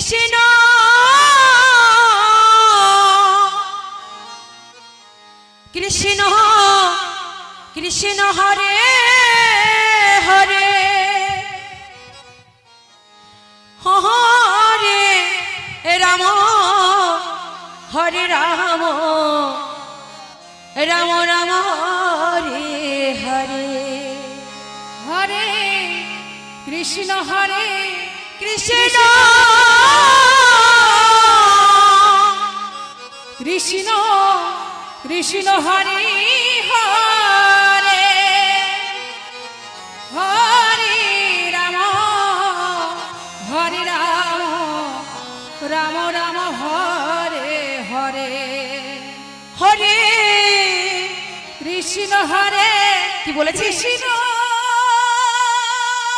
কৃষ্ণ কৃষ্ণ কৃষ্ণ হরে হরে হরে রাম হরে রাম রাম রাম হরে হরে হরে কৃষ্ণ হরে কৃষ্ণ কৃষ্ণ কৃষ্ণ হরে হরে হরে রাম হরে রাম রাম রাম হরে হরে হরে কৃষ্ণ হরে কি বলেছে কৃষ্ণ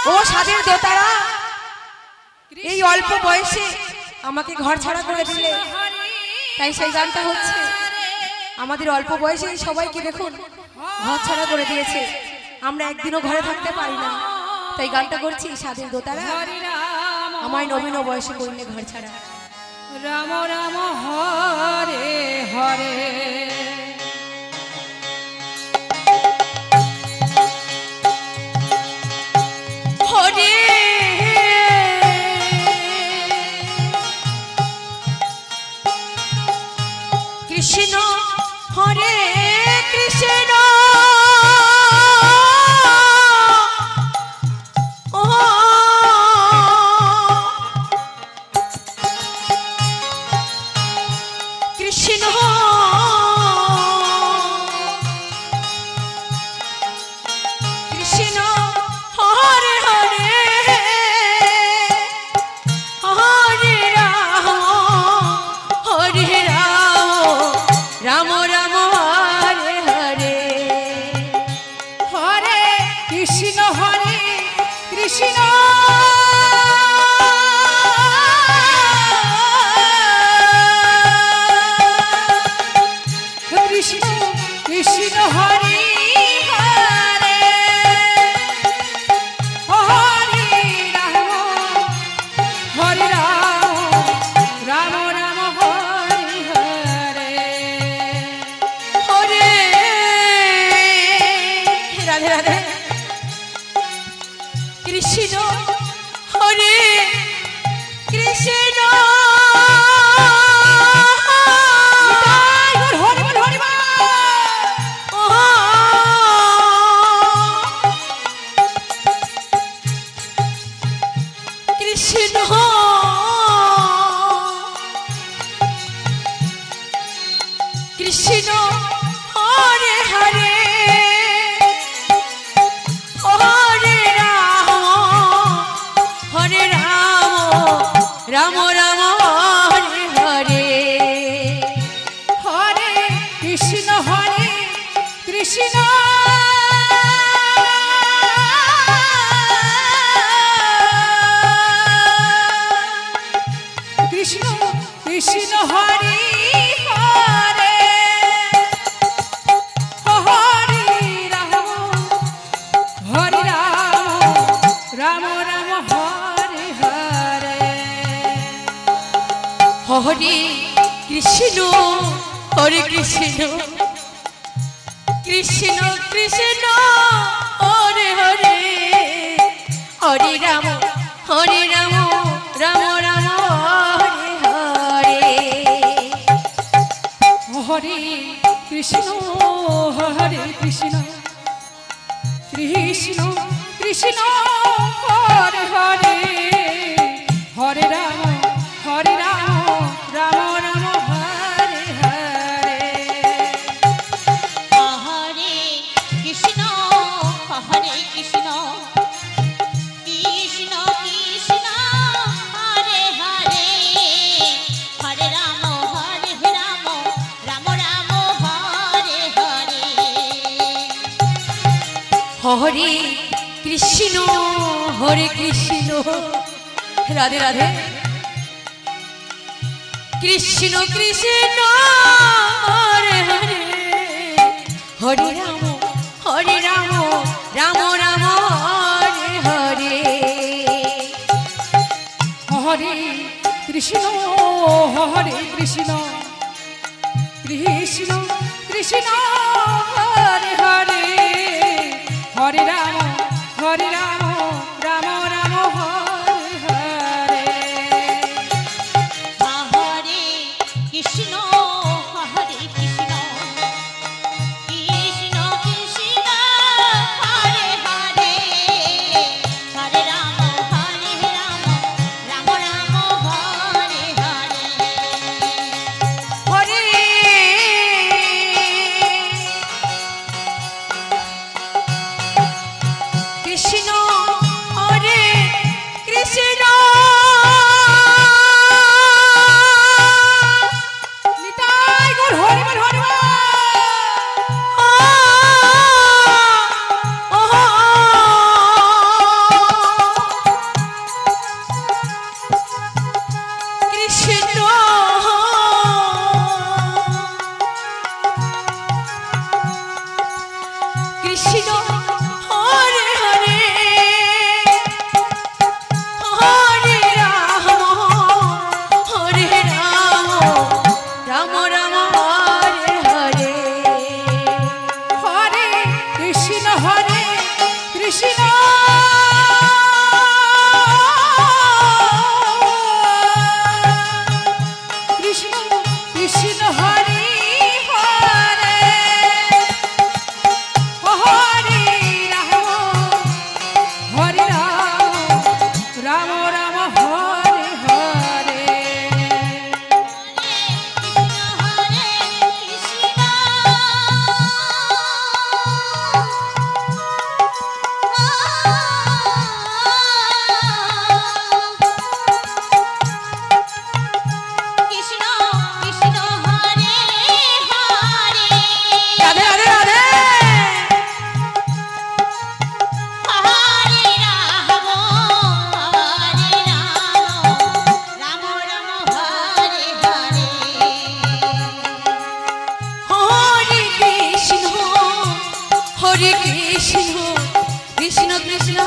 ও সাধের দোতারা এই অল্প বয়সে আমাকে ঘর ছাড়া করে দিলে তাই সেই গানটা হচ্ছে আমাদের অল্প বয়সে সবাইকে দেখুন ঘর ছাড়া করে দিয়েছে আমরা একদিনও ঘরে থাকতে পারি না তাই গানটা করছি সাধের দোতারা আমায় নবীন বয়সে করলে ঘর ছাড়া রাম রাম হরে হরে হরে কৃষ্ণ হরে কৃষ্ণ ও কৃষ্ণ কৃষ্ণ হরে হরে হরে রাম হরে রাম রাম হরে হরে হরে কৃষ্ণ হরে কৃষ্ণ কৃষ্ণ কৃষ্ণ হরে হরে হরে রাম হরে রাম রাম রাম হরে হরে হরে রাধে রাধে কৃষ্ণ হরে কৃষ্ণ কৃষ্ণ কৃষ্ণ হরে হরে হরে রাম রাম হরে হরে হরে কৃষ্ণ হরে কৃষ্ণ কৃষ্ণ কৃষ্ণ হরে হরে হরে রাম হরে রাম রাম রাম হরে হরে হরে কৃষ্ণ হরে কৃষ্ণ কৃষ্ণ কৃষ্ণ হরে হরে হরে রাম রাম রাম হরে হরে হরে কৃষ্ণ হরে কৃষ্ণ কৃষ্ণ কৃষ্ণ হরে হরে হরে রাম রাম রাম হরে হরে হরে কৃষ্ণ হরে কৃষ্ণ কৃষ্ণ কৃষ্ণ হরে হরে হরে রাম রাম রাম হরে হরে হরে কৃষ্ণ হরে কৃষ্ণ রাধে রাধে কৃষ্ণ কৃষ্ণ হরে হরে হরে রাম রাম রাম হরে হরে হরে কৃষ্ণ হরে কৃষ্ণ কৃষ্ণ কৃষ্ণ হরে হরে হরে রাম রাম রাম হরে হরে হরে কৃষ্ণ হরে কৃষ্ণ কৃষ্ণ কৃষ্ণ হরে হরে হরে রাম রাম রাম হরে হরে হরে কৃষ্ণ হরে কৃষ্ণ নিতাই গৌর হরে বল হরে বল কৃষ্ণ কৃষ্ণ হরে হরে হরে রাম রাম রাম হরে হরে হরে কৃষ্ণ কৃষ্ণ কৃষ্ণ কৃষ্ণ হরে হরে হরে রাম রাম হরে হরে হরে কৃষ্ণ কৃষ্ণ কৃষ্ণ হরে হরে রাধে রাধে রাধে হরে রাম রাম রাম হরে হরে হরে কৃষ্ণ কৃষ্ণ কৃষ্ণ